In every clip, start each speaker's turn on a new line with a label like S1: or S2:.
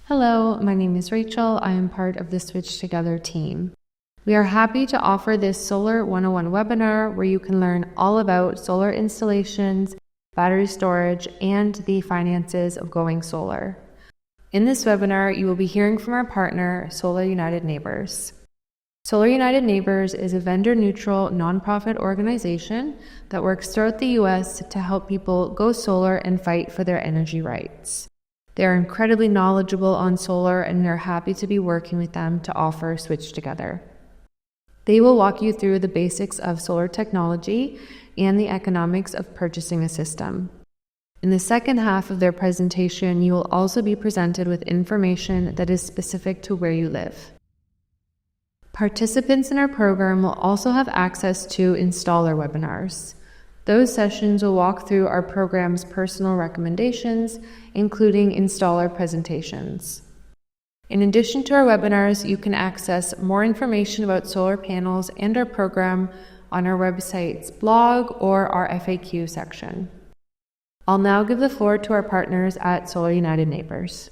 S1: Hello, my name is Rachel. I am part of the Switch Together team. We are happy to offer this Solar 101 webinar where you can learn all about solar installations, battery storage, and the finances of going solar. In this webinar, you will be hearing from our partner, Solar United Neighbors. Solar United Neighbors is a vendor-neutral nonprofit organization that works throughout the U.S. to help people go solar and fight for their energy rights. They are incredibly knowledgeable on solar, and we are happy to be working with them to offer Switch Together. They will walk you through the basics of solar technology and the economics of purchasing a system. In the second half of their presentation, you will also be presented with information that is specific to where you live. Participants in our program will also have access to installer webinars. Those sessions will walk through our program's personal recommendations, including installer presentations. In addition to our webinars, you can access more information about solar panels and our program on our website's blog or our FAQ section. I'll now give the floor to our partners at Solar United Neighbors.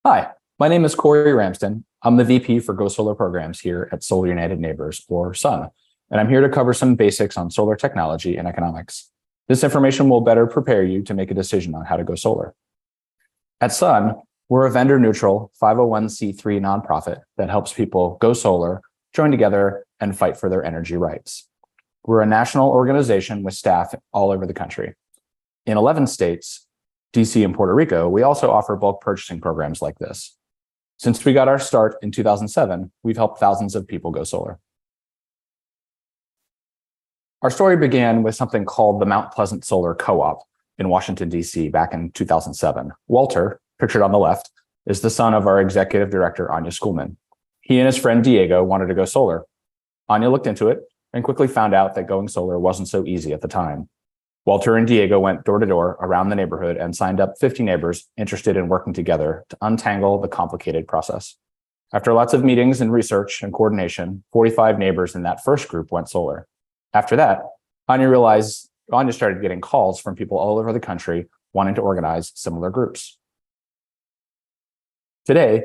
S2: Hi, my name is Corey Ramsden. I'm the VP for Go Solar Programs here at Solar United Neighbors, or SUN, and I'm here to cover some basics on solar technology and economics. This information will better prepare you to make a decision on how to go solar. At SUN, we're a vendor-neutral 501c3 nonprofit that helps people go solar, join together, and fight for their energy rights. We're a national organization with staff all over the country. In 11 states, DC and Puerto Rico, we also offer bulk purchasing programs like this. Since we got our start in 2007, we've helped thousands of people go solar. Our story began with something called the Mount Pleasant Solar Co-op in Washington, DC back in 2007. Walter, pictured on the left, is the son of our executive director, Anya Schoolman. He and his friend Diego wanted to go solar. Anya looked into it and quickly found out that going solar wasn't so easy at the time. Walter and Diego went door to door around the neighborhood and signed up 50 neighbors interested in working together to untangle the complicated process. After lots of meetings and research and coordination, 45 neighbors in that first group went solar. After that, Anya started getting calls from people all over the country wanting to organize similar groups. Today,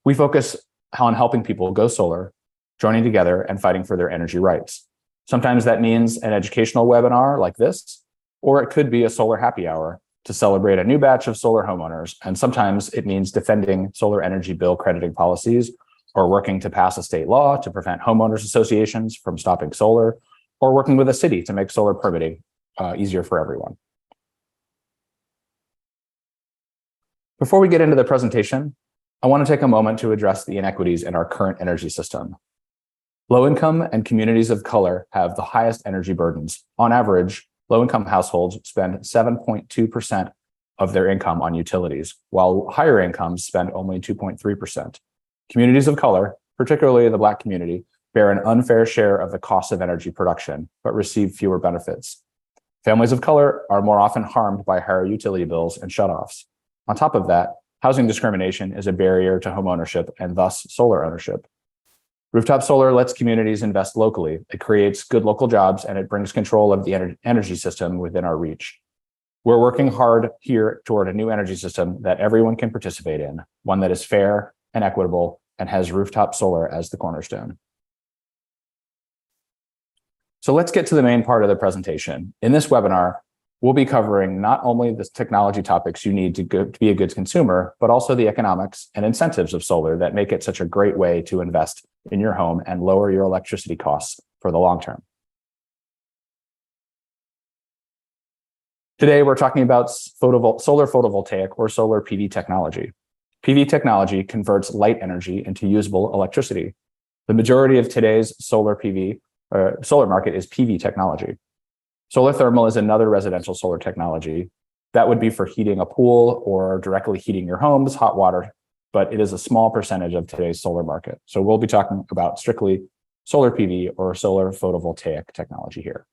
S2: we focus on helping people go solar, joining together, and fighting for their energy rights. Sometimes that means an educational webinar like this, or it could be a solar happy hour to celebrate a new batch of solar homeowners. And sometimes it means defending solar energy bill crediting policies, or working to pass a state law to prevent homeowners associations from stopping solar, or working with a city to make solar permitting easier for everyone. Before we get into the presentation, I want to take a moment to address the inequities in our current energy system. Low-income and communities of color have the highest energy burdens. On average, low-income households spend 7.2% of their income on utilities, while higher incomes spend only 2.3%. Communities of color, particularly the Black community, bear an unfair share of the cost of energy production, but receive fewer benefits. Families of color are more often harmed by higher utility bills and shutoffs. On top of that, housing discrimination is a barrier to homeownership and thus solar ownership. Rooftop solar lets communities invest locally. It creates good local jobs, and it brings control of the energy system within our reach. We're working hard here toward a new energy system that everyone can participate in, one that is fair and equitable and has rooftop solar as the cornerstone. So let's get to the main part of the presentation. In this webinar, we'll be covering not only the technology topics you need to be a good consumer, but also the economics and incentives of solar that make it such a great way to invest in your home and lower your electricity costs for the long term. Today, we're talking about solar photovoltaic or solar PV technology. PV technology converts light energy into usable electricity. The majority of today's solar market is PV technology. Solar thermal is another residential solar technology. That would be for heating a pool or directly heating your home's hot water, but it is a small percentage of today's solar market. So we'll be talking about strictly solar PV or solar photovoltaic technology here.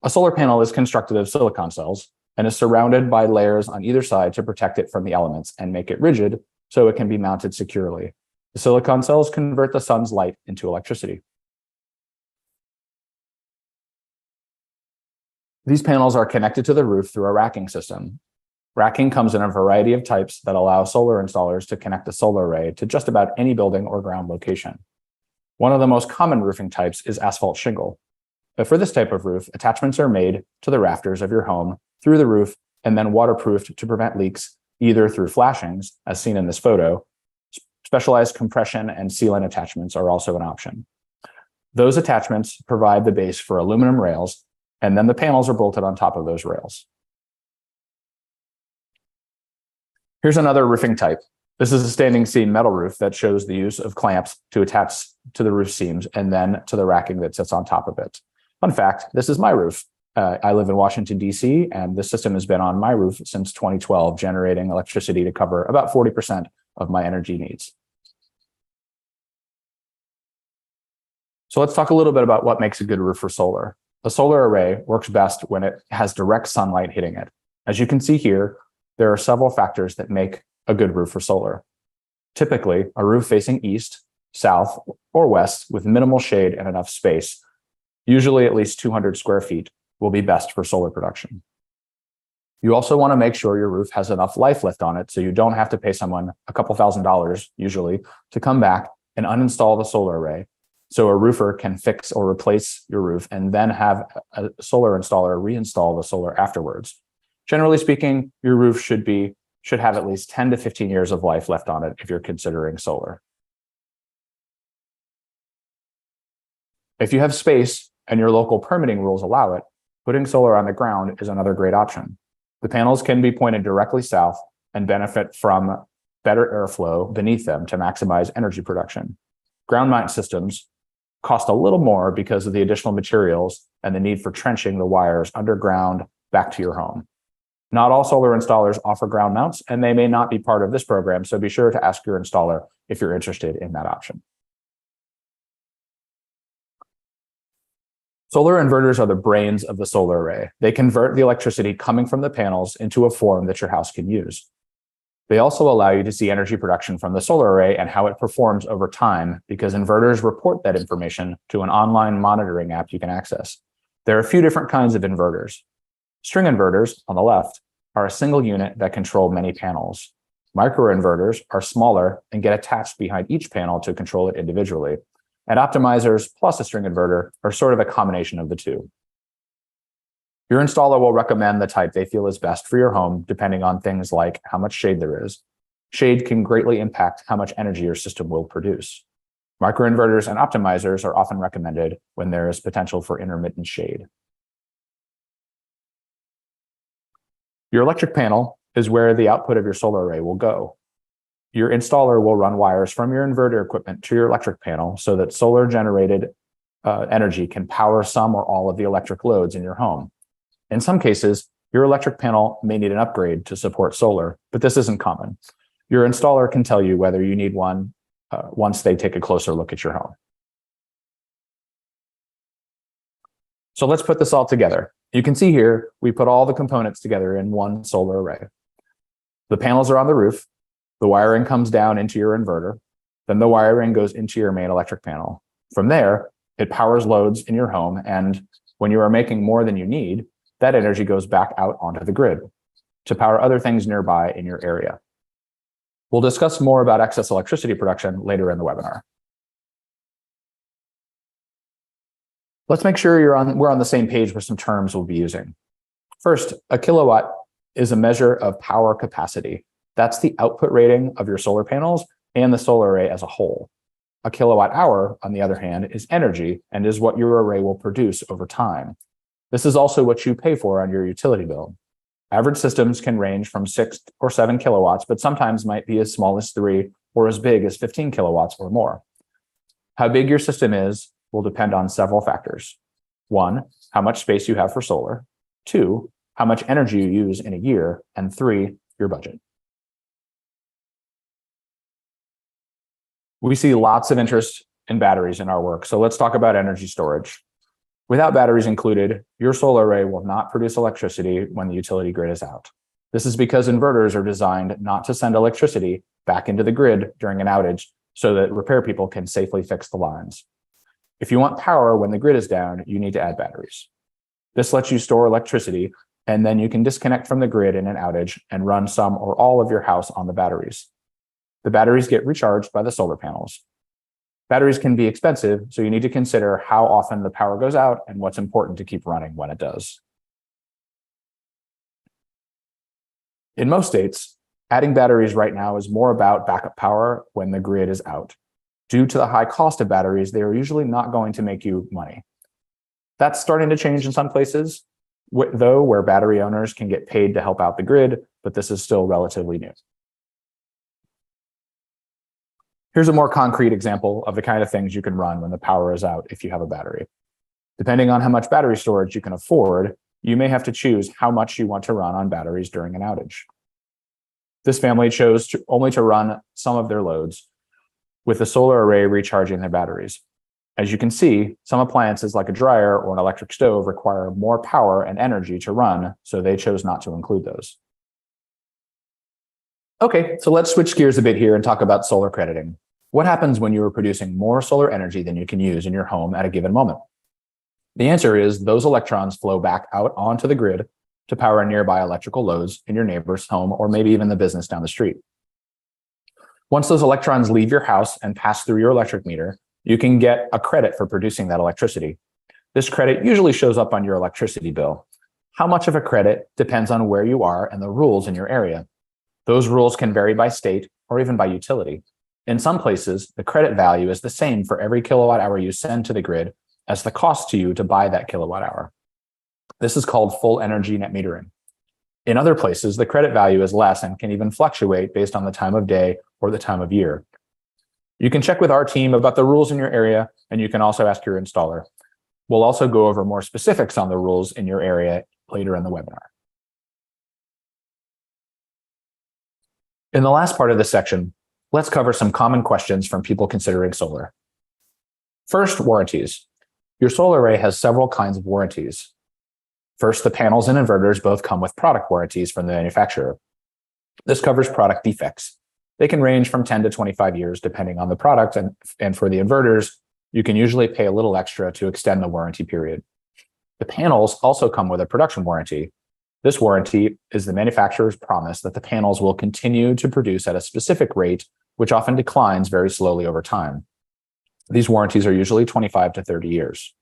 S2: A solar panel is constructed of silicon cells and is surrounded by layers on either side to protect it from the elements and make it rigid so it can be mounted securely. The silicon cells convert the sun's light into electricity. These panels are connected to the roof through a racking system. Racking comes in a variety of types that allow solar installers to connect a solar array to just about any building or ground location. One of the most common roofing types is asphalt shingle. But for this type of roof, attachments are made to the rafters of your home through the roof and then waterproofed to prevent leaks, either through flashings, as seen in this photo. Specialized compression and sealant attachments are also an option. Those attachments provide the base for aluminum rails, and then the panels are bolted on top of those rails. Here's another roofing type. This is a standing seam metal roof that shows the use of clamps to attach to the roof seams and then to the racking that sits on top of it. Fun fact, this is my roof. I live in Washington, D.C., and this system has been on my roof since 2012, generating electricity to cover about 40% of my energy needs. So let's talk a little bit about what makes a good roof for solar. A solar array works best when it has direct sunlight hitting it. As you can see here, there are several factors that make a good roof for solar. Typically, a roof facing east, south, or west with minimal shade and enough space, usually at least 200 square feet, will be best for solar production. You also want to make sure your roof has enough life left on it so you don't have to pay someone a couple $1,000s, usually, to come back and uninstall the solar array, so a roofer can fix or replace your roof and then have a solar installer reinstall the solar afterwards. Generally speaking, your roof should have at least 10 to 15 years of life left on it if you're considering solar. If you have space and your local permitting rules allow it, putting solar on the ground is another great option. The panels can be pointed directly south and benefit from better airflow beneath them to maximize energy production. Ground mount systems cost a little more because of the additional materials and the need for trenching the wires underground back to your home. Not all solar installers offer ground mounts, and they may not be part of this program, so be sure to ask your installer if you're interested in that option. Solar inverters are the brains of the solar array. They convert the electricity coming from the panels into a form that your house can use. They also allow you to see energy production from the solar array and how it performs over time, because inverters report that information to an online monitoring app you can access. There are a few different kinds of inverters. String inverters, on the left, are a single unit that control many panels. Microinverters are smaller and get attached behind each panel to control it individually. And optimizers plus a string inverter are sort of a combination of the two. Your installer will recommend the type they feel is best for your home, depending on things like how much shade there is. Shade can greatly impact how much energy your system will produce. Microinverters and optimizers are often recommended when there is potential for intermittent shade. Your electric panel is where the output of your solar array will go. Your installer will run wires from your inverter equipment to your electric panel so that solar generated energy can power some or all of the electric loads in your home. In some cases, your electric panel may need an upgrade to support solar, but this isn't common. Your installer can tell you whether you need one once they take a closer look at your home. So let's put this all together. You can see here, we put all the components together in one solar array. The panels are on the roof. The wiring comes down into your inverter. Then the wiring goes into your main electric panel. From there, it powers loads in your home. And when you are making more than you need, that energy goes back out onto the grid to power other things nearby in your area. We'll discuss more about excess electricity production later in the webinar. Let's make sure we're on the same page with some terms we'll be using. First, a kilowatt is a measure of power capacity. That's the output rating of your solar panels and the solar array as a whole. A kilowatt hour, on the other hand, is energy and is what your array will produce over time. This is also what you pay for on your utility bill. Average systems can range from 6 or 7 kilowatts, but sometimes might be as small as 3 or as big as 15 kilowatts or more. How big your system is will depend on several factors. 1, how much space you have for solar. 2, how much energy you use in a year. And 3, your budget. We see lots of interest in batteries in our work, so let's talk about energy storage. Without batteries included, your solar array will not produce electricity when the utility grid is out. This is because inverters are designed not to send electricity back into the grid during an outage so that repair people can safely fix the lines. If you want power when the grid is down, you need to add batteries. This lets you store electricity, and then you can disconnect from the grid in an outage and run some or all of your house on the batteries. The batteries get recharged by the solar panels. Batteries can be expensive, so you need to consider how often the power goes out and what's important to keep running when it does. In most states, adding batteries right now is more about backup power when the grid is out. Due to the high cost of batteries, they are usually not going to make you money. That's starting to change in some places, though, where battery owners can get paid to help out the grid, but this is still relatively new. Here's a more concrete example of the kind of things you can run when the power is out if you have a battery. Depending on how much battery storage you can afford, you may have to choose how much you want to run on batteries during an outage. This family chose only to run some of their loads, with the solar array recharging their batteries. As you can see, some appliances like a dryer or an electric stove require more power and energy to run, so they chose not to include those. Okay, so let's switch gears a bit here and talk about solar crediting. What happens when you are producing more solar energy than you can use in your home at a given moment? The answer is those electrons flow back out onto the grid to power nearby electrical loads in your neighbor's home or maybe even the business down the street. Once those electrons leave your house and pass through your electric meter, you can get a credit for producing that electricity. This credit usually shows up on your electricity bill. How much of a credit depends on where you are and the rules in your area. Those rules can vary by state or even by utility. In some places, the credit value is the same for every kilowatt hour you send to the grid as the cost to you to buy that kilowatt hour. This is called full energy net metering. In other places, the credit value is less and can even fluctuate based on the time of day or the time of year. You can check with our team about the rules in your area, and you can also ask your installer. We'll also go over more specifics on the rules in your area later in the webinar. In the last part of this section, let's cover some common questions from people considering solar. First, warranties. Your solar array has several kinds of warranties. First, the panels and inverters both come with product warranties from the manufacturer. This covers product defects. They can range from 10 to 25 years depending on the product, and for the inverters, you can usually pay a little extra to extend the warranty period. The panels also come with a production warranty. This warranty is the manufacturer's promise that the panels will continue to produce at a specific rate, which often declines very slowly over time. These warranties are usually 25 to 30 years.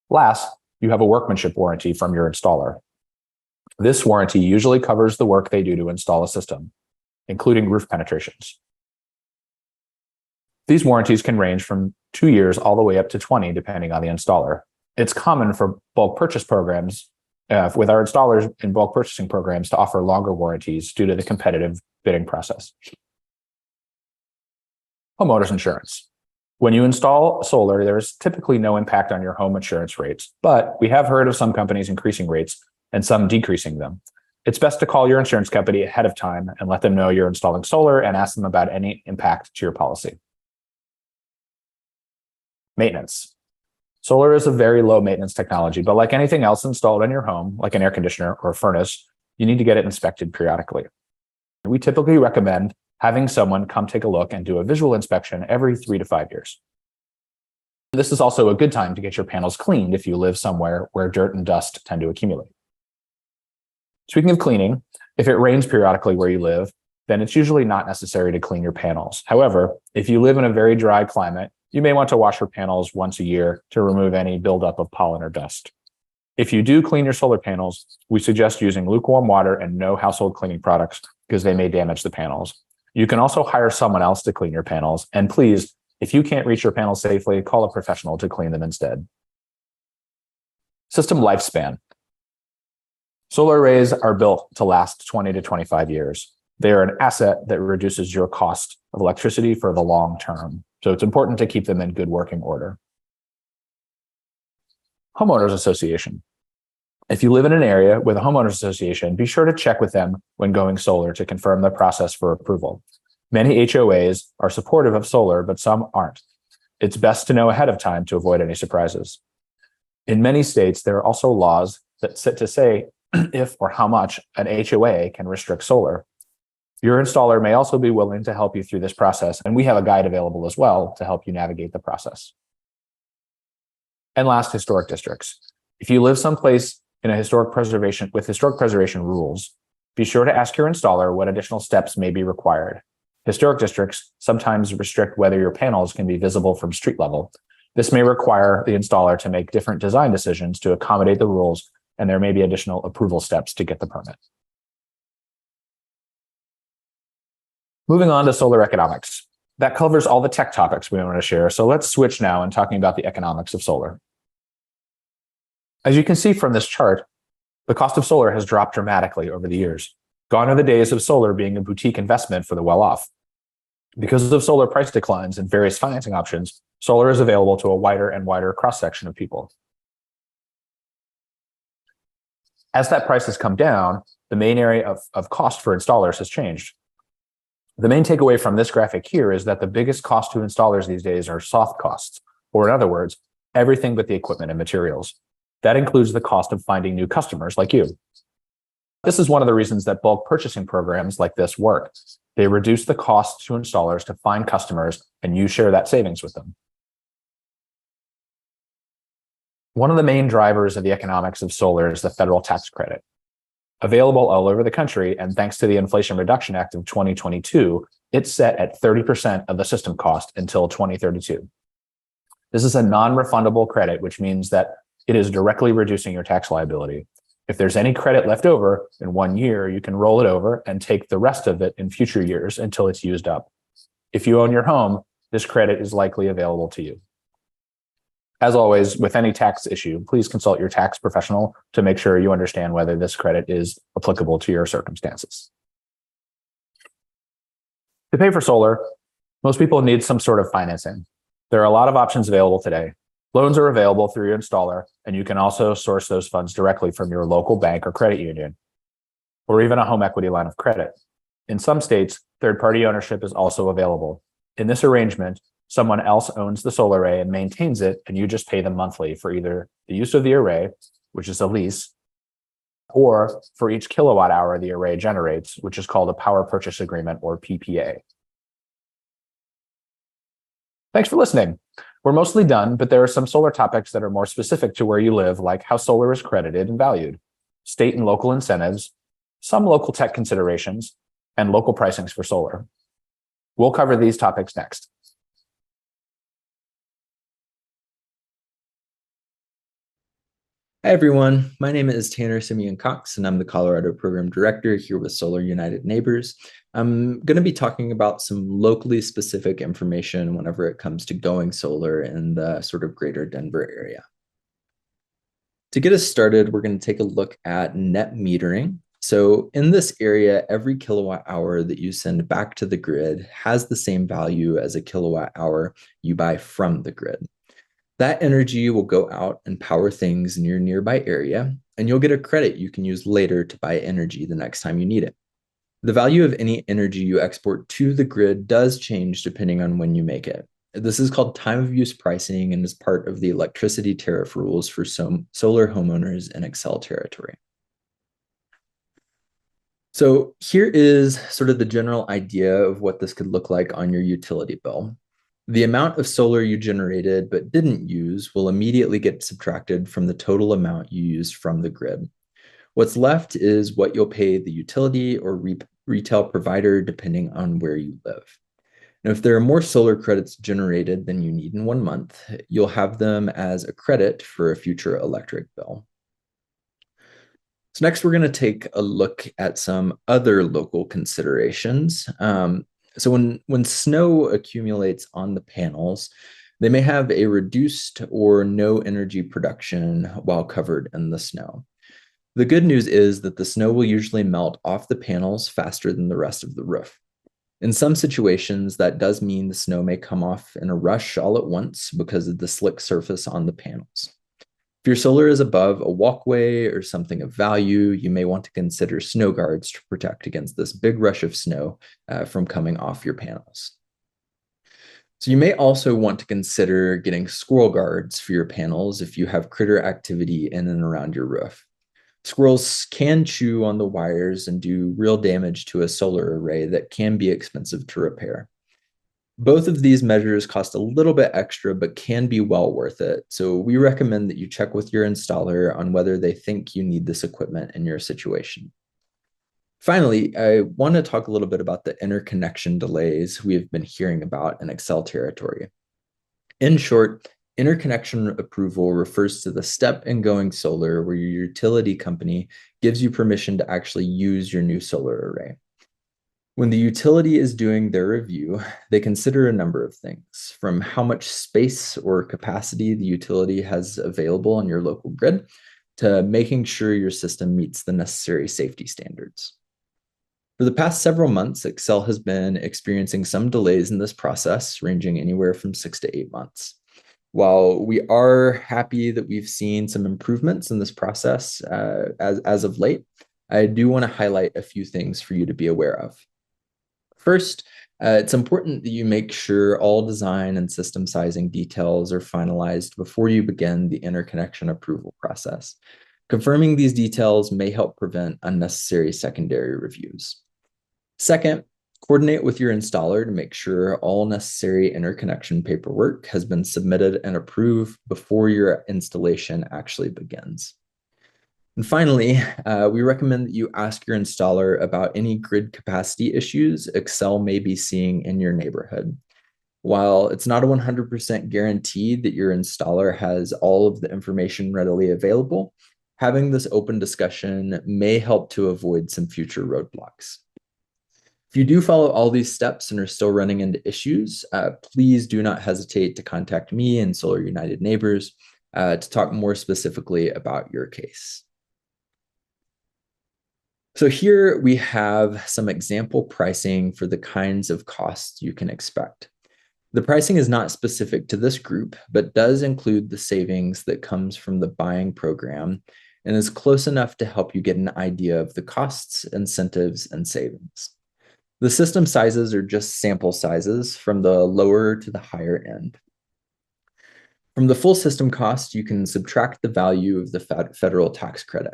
S2: Last, you have a workmanship warranty from your installer. This warranty usually covers the work they do to install a system, including roof penetrations. These warranties can range from 2 years all the way up to 20, depending on the installer. It's common for bulk purchase programs with our installers in bulk purchasing programs to offer longer warranties due to the competitive bidding process. Homeowners insurance. When you install solar, there's typically no impact on your home insurance rates, but we have heard of some companies increasing rates and some decreasing them. It's best to call your insurance company ahead of time and let them know you're installing solar and ask them about any impact to your policy. Maintenance. Solar is a very low maintenance technology, but like anything else installed in your home, like an air conditioner or a furnace, you need to get it inspected periodically. We typically recommend having someone come take a look and do a visual inspection every 3 to 5 years. This is also a good time to get your panels cleaned if you live somewhere where dirt and dust tend to accumulate. Speaking of cleaning, if it rains periodically where you live, then it's usually not necessary to clean your panels. However, if you live in a very dry climate, you may want to wash your panels once a year to remove any buildup of pollen or dust. If you do clean your solar panels, we suggest using lukewarm water and no household cleaning products because they may damage the panels. You can also hire someone else to clean your panels. And please, if you can't reach your panels safely, call a professional to clean them instead. System lifespan. Solar arrays are built to last 20 to 25 years. They are an asset that reduces your cost of electricity for the long term. So it's important to keep them in good working order. Homeowners association. If you live in an area with a homeowners association, be sure to check with them when going solar to confirm the process for approval. Many HOAs are supportive of solar, but some aren't. It's best to know ahead of time to avoid any surprises. In many states, there are also laws that say if or how much an HOA can restrict solar. Your installer may also be willing to help you through this process, and we have a guide available as well to help you navigate the process. And last, historic districts. If you live someplace in a historic preservation rules, be sure to ask your installer what additional steps may be required. Historic districts sometimes restrict whether your panels can be visible from street level. This may require the installer to make different design decisions to accommodate the rules, and there may be additional approval steps to get the permit. Moving on to solar economics. That covers all the tech topics we want to share, so let's switch now and talking about the economics of solar. As you can see from this chart, the cost of solar has dropped dramatically over the years. Gone are the days of solar being a boutique investment for the well-off. Because of solar price declines and various financing options, solar is available to a wider and wider cross-section of people. As that price has come down, the main area of cost for installers has changed. The main takeaway from this graphic here is that the biggest cost to installers these days are soft costs, or in other words, everything but the equipment and materials. That includes the cost of finding new customers like you. This is one of the reasons that bulk purchasing programs like this work. They reduce the cost to installers to find customers, and you share that savings with them. One of the main drivers of the economics of solar is the federal tax credit. Available all over the country, and thanks to the Inflation Reduction Act of 2022, it's set at 30% of the system cost until 2032. This is a non-refundable credit, which means that it is directly reducing your tax liability. If there's any credit left over in 1 year, you can roll it over and take the rest of it in future years until it's used up. If you own your home, this credit is likely available to you. As always, with any tax issue, please consult your tax professional to make sure you understand whether this credit is applicable to your circumstances. To pay for solar, most people need some sort of financing. There are a lot of options available today. Loans are available through your installer, and you can also source those funds directly from your local bank or credit union, or even a home equity line of credit. In some states, third-party ownership is also available. In this arrangement, someone else owns the solar array and maintains it, and you just pay them monthly for either the use of the array, which is a lease, or for each kilowatt hour the array generates, which is called a power purchase agreement, or PPA. Thanks for listening. We're mostly done, but there are some solar topics that are more specific to where you live, like how solar is credited and valued, state and local incentives, some local tech considerations, and local pricings for solar. We'll cover these topics next.
S3: Hi, everyone. My name is Tanner Simeon Cox, and I'm the Colorado Program Director here with Solar United Neighbors. I'm going to be talking about some locally specific information whenever it comes to going solar in the sort of greater Denver area. To get us started, we're going to take a look at net metering. So in this area, every kilowatt hour that you send back to the grid has the same value as a kilowatt hour you buy from the grid. That energy will go out and power things in your nearby area, and you'll get a credit you can use later to buy energy the next time you need it. The value of any energy you export to the grid does change depending on when you make it. This is called time of use pricing and is part of the electricity tariff rules for solar homeowners in Excel territory. So here is sort of the general idea of what this could look like on your utility bill. The amount of solar you generated but didn't use will immediately get subtracted from the total amount you used from the grid. What's left is what you'll pay the utility or retail provider depending on where you live. Now, if there are more solar credits generated than you need in 1 month, you'll have them as a credit for a future electric bill. So next, we're going to take a look at some other local considerations. So when snow accumulates on the panels, they may have a reduced or no energy production while covered in the snow. The good news is that the snow will usually melt off the panels faster than the rest of the roof. In some situations, that does mean the snow may come off in a rush all at once because of the slick surface on the panels. If your solar is above a walkway or something of value, you may want to consider snow guards to protect against this big rush of snow from coming off your panels. So you may also want to consider getting squirrel guards for your panels if you have critter activity in and around your roof. Squirrels can chew on the wires and do real damage to a solar array that can be expensive to repair. Both of these measures cost a little bit extra, but can be well worth it. So we recommend that you check with your installer on whether they think you need this equipment in your situation. Finally, I want to talk a little bit about the interconnection delays we have been hearing about in Xcel territory. In short, interconnection approval refers to the step in going solar where your utility company gives you permission to actually use your new solar array. When the utility is doing their review, they consider a number of things, from how much space or capacity the utility has available on your local grid to making sure your system meets the necessary safety standards. For the past several months, Xcel has been experiencing some delays in this process, ranging anywhere from 6 to 8 months. While we are happy that we've seen some improvements in this process as of late, I do want to highlight a few things for you to be aware of. First, it's important that you make sure all design and system sizing details are finalized before you begin the interconnection approval process. Confirming these details may help prevent unnecessary secondary reviews. Second, coordinate with your installer to make sure all necessary interconnection paperwork has been submitted and approved before your installation actually begins. And finally, we recommend that you ask your installer about any grid capacity issues Xcel may be seeing in your neighborhood. While it's not a 100% guarantee that your installer has all of the information readily available, having this open discussion may help to avoid some future roadblocks. If you do follow all these steps and are still running into issues, please do not hesitate to contact me and Solar United Neighbors to talk more specifically about your case. So here we have some example pricing for the kinds of costs you can expect. The pricing is not specific to this group, but does include the savings that comes from the buying program and is close enough to help you get an idea of the costs, incentives, and savings. The system sizes are just sample sizes from the lower to the higher end. From the full system cost, you can subtract the value of the federal tax credit.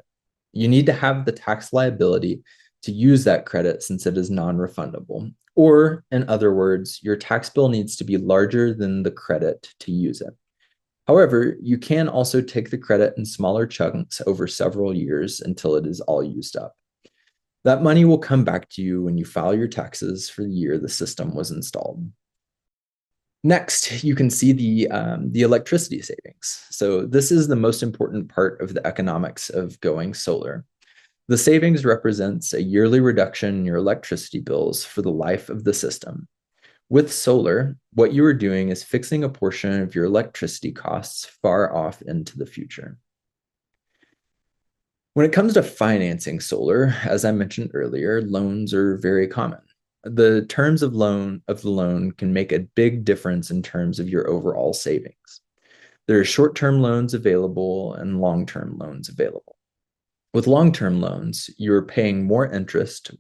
S3: You need to have the tax liability to use that credit since it is non-refundable. Or, in other words, your tax bill needs to be larger than the credit to use it. However, you can also take the credit in smaller chunks over several years until it is all used up. That money will come back to you when you file your taxes for the year the system was installed. Next, you can see the electricity savings. So this is the most important part of the economics of going solar. The savings represents a yearly reduction in your electricity bills for the life of the system. With solar, what you are doing is fixing a portion of your electricity costs far off into the future. When it comes to financing solar, as I mentioned earlier, loans are very common. The terms of the loan can make a big difference in terms of your overall savings. There are short-term loans available and long-term loans available. With long-term loans, you're paying more interest,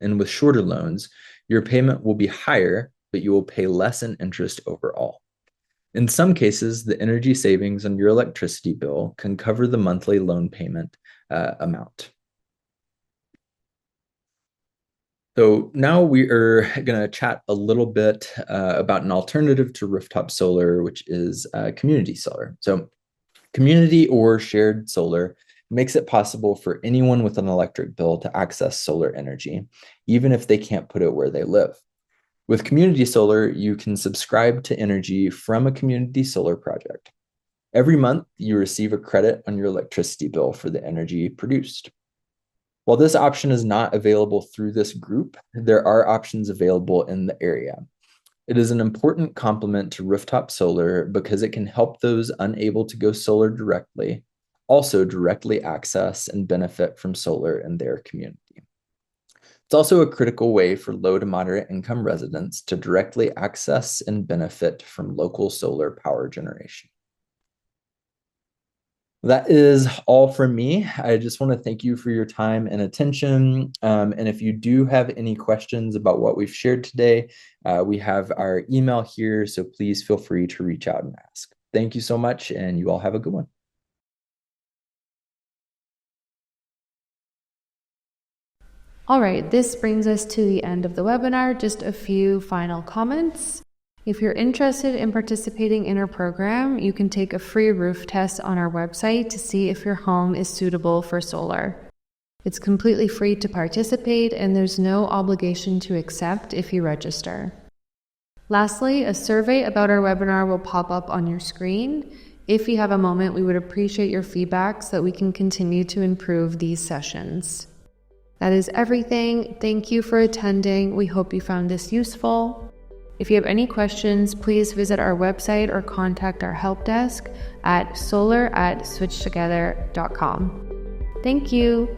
S3: and with shorter loans, your payment will be higher, but you will pay less in interest overall. In some cases, the energy savings on your electricity bill can cover the monthly loan payment amount. So now we are going to chat a little bit about an alternative to rooftop solar, which is community solar. So community or shared solar makes it possible for anyone with an electric bill to access solar energy, even if they can't put it where they live. With community solar, you can subscribe to energy from a community solar project. Every month, you receive a credit on your electricity bill for the energy produced. While this option is not available through this group, there are options available in the area. It is an important complement to rooftop solar because it can help those unable to go solar directly also directly access and benefit from solar in their community. It's also a critical way for low to moderate income residents to directly access and benefit from local solar power generation. That is all from me. I just want to thank you for your time and attention. And if you do have any questions about what we've shared today, we have our email here, so please feel free to reach out and ask. Thank you so much, and you all have a good one.
S1: All right, this brings us to the end of the webinar. Just a few final comments. If you're interested in participating in our program, you can take a free roof test on our website to see if your home is suitable for solar. It's completely free to participate, and there's no obligation to accept if you register. Lastly, a survey about our webinar will pop up on your screen. If you have a moment, we would appreciate your feedback so that we can continue to improve these sessions. That is everything. Thank you for attending. We hope you found this useful. If you have any questions, please visit our website or contact our help desk at solar@switchtogether.com. Thank you.